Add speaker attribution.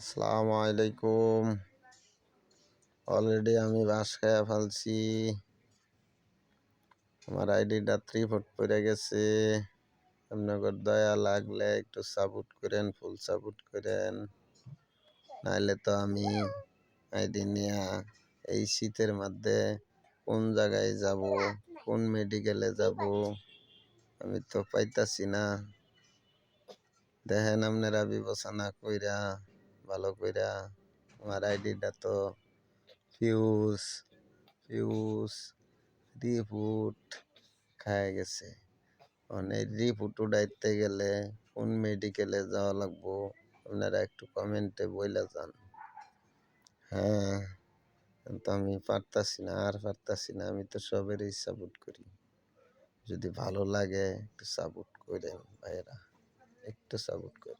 Speaker 1: আসসালামু আলাইকুম। অলরেডি আমি বাঁশ খাইয়া ফেলছি। আমার আইডিটা 3 ফুট পড়ে গেছে। আপনাদের দয়া লাগলে একটু সাপোর্ট করেন, ফুল সাপোর্ট করেন, নাইলে তো আমি আইডি নিয়ে এই শীতের মধ্যে কোন জায়গায় যাব, কোন মেডিকেলে যাব আমি তো পাইতাছি না। দেখেন আপনারা বিবেচনা কইরা ভালো কইরা। আমার আইডিটা তো ফিউজ ফিউজ 3 ফুট খায় গেছে। এই 3 ফুট উঠাইতে গেলে কোন মেডিকেলে যাওয়া লাগবো আপনারা একটু কমেন্টে বইলা যান। হ্যাঁ, কিন্তু আমি পারতাছি না, আর পারতাছি না। আমি তো সবেরই সাপোর্ট করি। যদি ভালো লাগে একটু সাপোর্ট করেন ভাইয়েরা, একটু সাপোর্ট করেন।